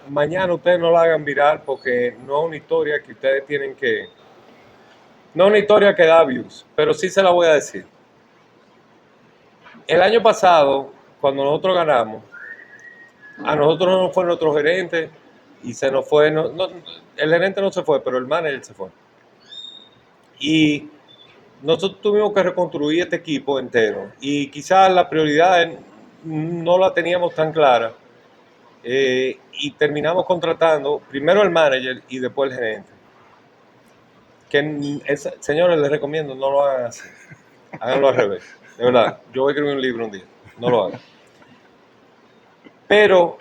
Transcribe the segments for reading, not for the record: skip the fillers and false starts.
mañana ustedes no la hagan viral porque no es una historia que ustedes tienen que... No es una historia que da views, pero sí se la voy a decir. El año pasado, cuando nosotros ganamos, a nosotros no nos fue nuestro gerente y se nos fue... el gerente no se fue, pero el manager se fue. Y nosotros tuvimos que reconstruir este equipo entero. Y quizás la prioridad no la teníamos tan clara. Y terminamos contratando primero el manager y después el gerente. Señores, les recomiendo, no lo hagan así. Háganlo al revés. De verdad, yo voy a escribir un libro un día. No lo hagan. Pero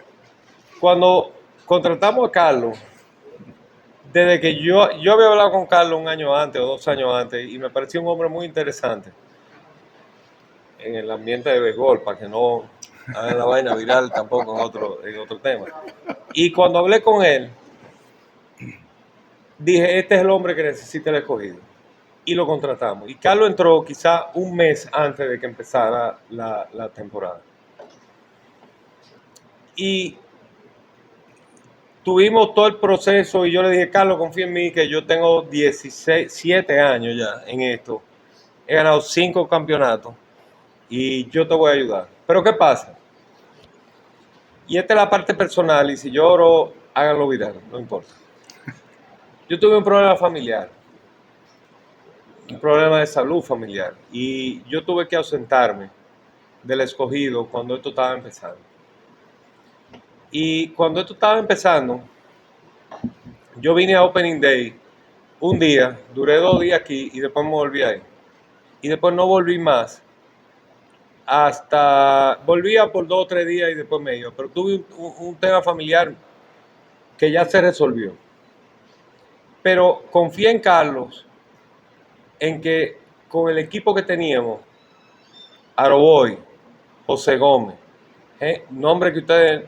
cuando contratamos a Carlos, desde que yo había hablado con Carlos un año antes o 2 años antes, y me pareció un hombre muy interesante en el ambiente de béisbol, para que no hagan la vaina viral tampoco en otro tema. Y cuando hablé con él, dije, este es el hombre que necesita el escogido. Y lo contratamos. Y Carlos entró quizá un mes antes de que empezara la temporada. Y tuvimos todo el proceso y yo le dije, Carlos, confía en mí que yo tengo 17 años ya en esto. He ganado 5 campeonatos y yo te voy a ayudar. Pero ¿qué pasa? Y esta es la parte personal y si lloro, háganlo viral, no importa. Yo tuve un problema familiar, un problema de salud familiar y yo tuve que ausentarme del escogido cuando esto estaba empezando. Y cuando esto estaba empezando, yo vine a Opening Day un día, duré 2 días aquí y después me volví ahí. Y después no volví más. Volvía por 2 o 3 días y después me iba. Pero tuve un tema familiar que ya se resolvió. Pero confié en Carlos, en que con el equipo que teníamos, Aroboy, José Gómez, nombre que a ustedes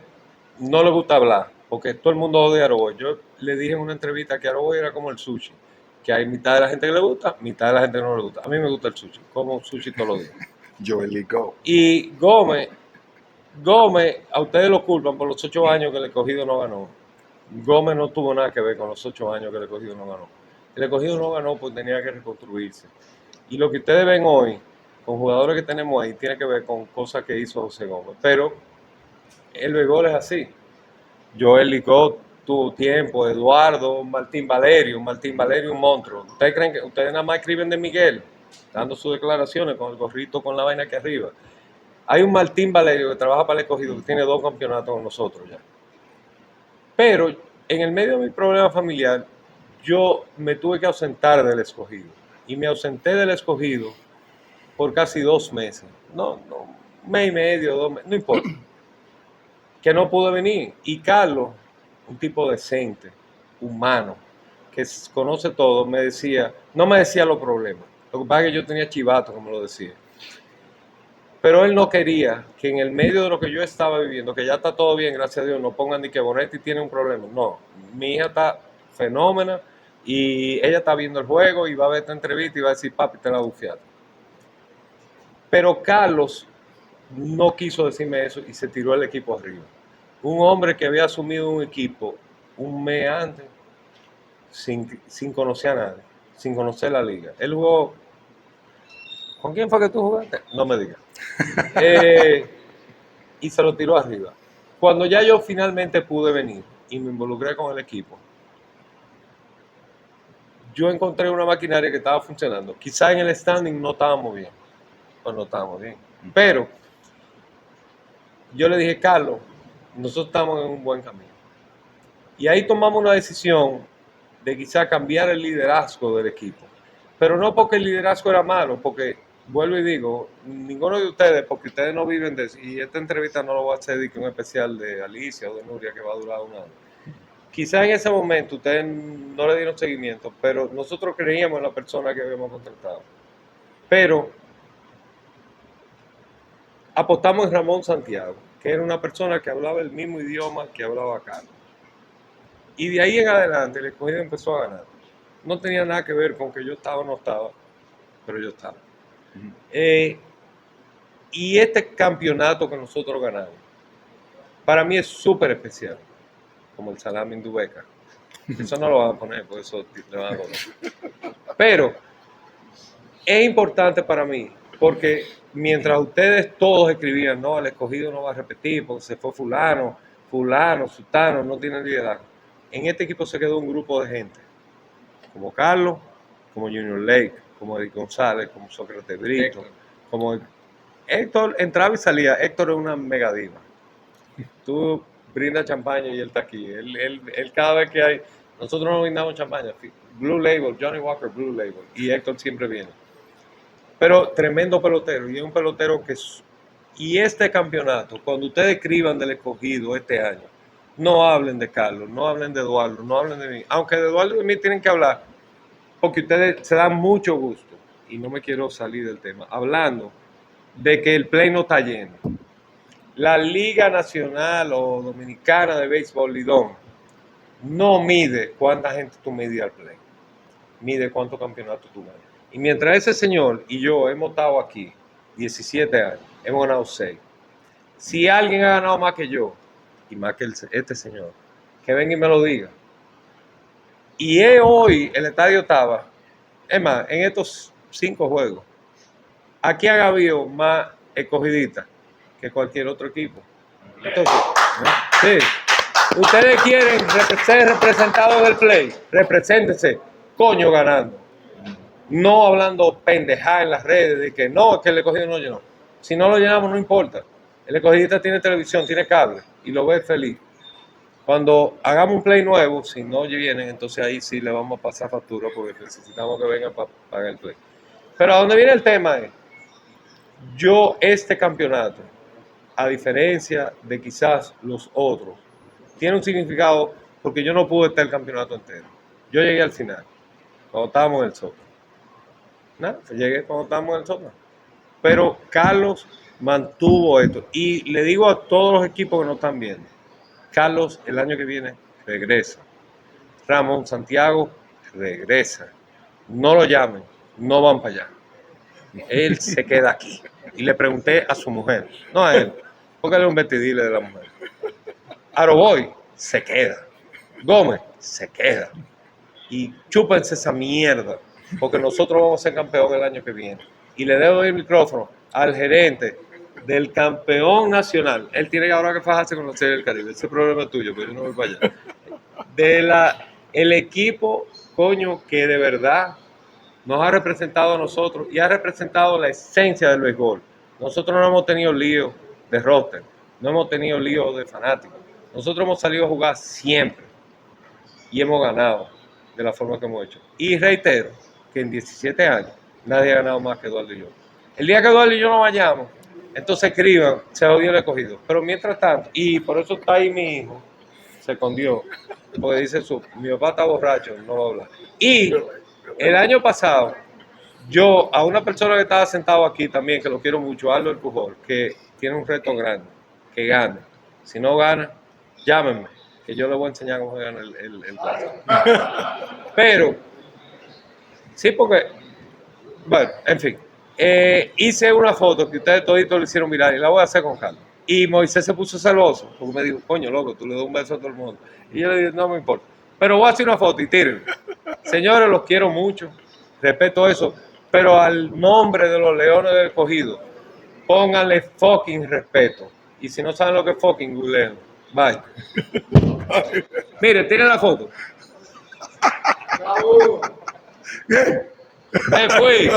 no les gusta hablar, porque todo el mundo odia a Aroboy. Yo le dije en una entrevista que Aroboy era como el sushi, que hay mitad de la gente que le gusta, mitad de la gente que no le gusta. A mí me gusta el sushi, como sushi todos los días. Joel Licó. Y Gómez, a ustedes lo culpan por los 8 años que el escogido no ganó. Gómez no tuvo nada que ver con los 8 años que el escogido no ganó. El escogido no ganó porque tenía que reconstruirse. Y lo que ustedes ven hoy, con jugadores que tenemos ahí, tiene que ver con cosas que hizo José Gómez. Pero el béisbol es así. Joel Licó tuvo tiempo, Eduardo, Martín Valerio un monstruo. ¿Ustedes creen que ustedes nada más escriben de Miguel, dando sus declaraciones con el gorrito con la vaina aquí arriba? Hay un Martín Valerio que trabaja para el escogido, que tiene 2 campeonatos con nosotros ya. Pero en el medio de mi problema familiar, yo me tuve que ausentar del escogido. Y me ausenté del escogido por casi 2 meses. No, un mes y medio, 2 meses, no importa. Que no pude venir. Y Carlos, un tipo decente, humano, que conoce todo, no me decía los problemas. Lo que pasa es que yo tenía chivato, como lo decía. Pero él no quería que en el medio de lo que yo estaba viviendo, que ya está todo bien, gracias a Dios, no pongan ni que Bonetti tiene un problema. No, mi hija está fenómena y ella está viendo el juego y va a ver esta entrevista y va a decir, papi, te la bufiaste. Pero Carlos no quiso decirme eso y se tiró el equipo arriba. Un hombre que había asumido un equipo un mes antes sin conocer a nadie, sin conocer la liga. Él jugó... ¿Con quién fue que tú jugaste? No me digas. Y se lo tiró arriba. Cuando ya yo finalmente pude venir y me involucré con el equipo, yo encontré una maquinaria que estaba funcionando. Quizá en el standing no estábamos bien, pues no estábamos bien. Pero yo le dije, Carlos, nosotros estamos en un buen camino. Y ahí tomamos una decisión de quizá cambiar el liderazgo del equipo. Pero no porque el liderazgo era malo, porque, vuelvo y digo, ninguno de ustedes, porque ustedes no viven de eso, y esta entrevista no lo voy a hacer de un especial de Alicia o de Nuria que va a durar un año. Quizá en ese momento ustedes no le dieron seguimiento, pero nosotros creíamos en la persona que habíamos contratado. Pero apostamos en Ramón Santiago, que era una persona que hablaba el mismo idioma que hablaba Carlos. Y de ahí en adelante el escogido empezó a ganar. No tenía nada que ver con que yo estaba o no estaba, pero yo estaba. Y este campeonato que nosotros ganamos, para mí es súper especial. como el salami indubeca. Eso no lo van a poner, por eso le van a poner. Pero es importante para mí, porque mientras ustedes todos escribían, no, el escogido no va a repetir porque se fue fulano, sultano, no tiene liderazgo. En este equipo se quedó un grupo de gente, como Carlos, como Junior Lake, como Eric González, como Sócrates Brito, como Héctor entraba y salía. Héctor es una megadiva. Tú brindas champaña y él está aquí. Él cada vez que hay, nosotros no brindamos champaña. Blue Label, Johnny Walker Blue Label. Y Héctor siempre viene. Pero tremendo pelotero. Y es un pelotero que... Y este campeonato, cuando ustedes escriban del escogido este año, no hablen de Carlos, no hablen de Eduardo, no hablen de mí. Aunque de Eduardo y de mí tienen que hablar, porque ustedes se dan mucho gusto. Y no me quiero salir del tema. Hablando de que el play no está lleno. La Liga Nacional o Dominicana de Béisbol Lidón no mide cuánta gente tú midías al play, mide cuántos campeonatos tú ganas. Y mientras ese señor y yo hemos estado aquí 17 años, hemos ganado 6. Si alguien ha ganado más que yo y más que este señor, que venga y me lo diga. Y hoy el estadio estaba, es más, en estos 5 juegos, aquí han habido más escogidistas que cualquier otro equipo. Entonces, sí, ustedes quieren ser representados del play, represéntense, coño, ganando. No hablando pendejada en las redes de que no, es que el escogido no llenó. Si no lo llenamos, no importa. El escogidista tiene televisión, tiene cable y lo ve feliz. Cuando hagamos un play nuevo, si no vienen, entonces ahí sí le vamos a pasar factura porque necesitamos que vengan para pagar el play. Pero a donde viene el tema es, yo este campeonato, a diferencia de quizás los otros, tiene un significado porque yo no pude estar el campeonato entero. Yo llegué al final, cuando estábamos en el sótano. Nada, llegué cuando estábamos en el sótano. Pero Carlos mantuvo esto. Y le digo a todos los equipos que nos están viendo, Carlos el año que viene regresa. Ramón Santiago regresa. No lo llamen, no van para allá. Él se queda aquí. Y le pregunté a su mujer, no a él, porque él es un vestidile de la mujer. Aroboy se queda. Gómez se queda. Y chúpense esa mierda, porque nosotros vamos a ser campeón el año que viene. Y le debo el micrófono al gerente del campeón nacional. Él tiene ahora que fajarse con la Serie del Caribe. Ese problema es tuyo, pero yo no voy para allá. El equipo, coño, que de verdad nos ha representado a nosotros y ha representado la esencia del béisbol. Nosotros no hemos tenido lío de roster, no hemos tenido lío de fanáticos. Nosotros hemos salido a jugar siempre y hemos ganado de la forma que hemos hecho. Y reitero que en 17 años nadie ha ganado más que Eduardo y yo. El día que Eduardo y yo no vayamos, entonces escriban, se odió el escogido. Pero mientras tanto, y por eso está ahí mi hijo, se escondió, porque dice mi papá está borracho, no va a hablar. Y el año pasado, yo a una persona que estaba sentado aquí también, que lo quiero mucho, Aldo El Pujol, que tiene un reto grande, que gane. Si no gana, llámenme, que yo le voy a enseñar cómo se gana el clásico. Pero, sí, porque, bueno, en fin, hice una foto que ustedes toditos le hicieron mirar y la voy a hacer con Carlos. Y Moisés se puso celoso, porque me dijo, coño, loco, tú le das un beso a todo el mundo. Y yo le dije, no me importa. Pero voy a hacer una foto y tírenla. Señores, los quiero mucho, respeto eso, pero al nombre de los Leones del Escogido, pónganle fucking respeto. Y si no saben lo que es fucking, googleen. Bye. Mire, tiren la foto. Me fui.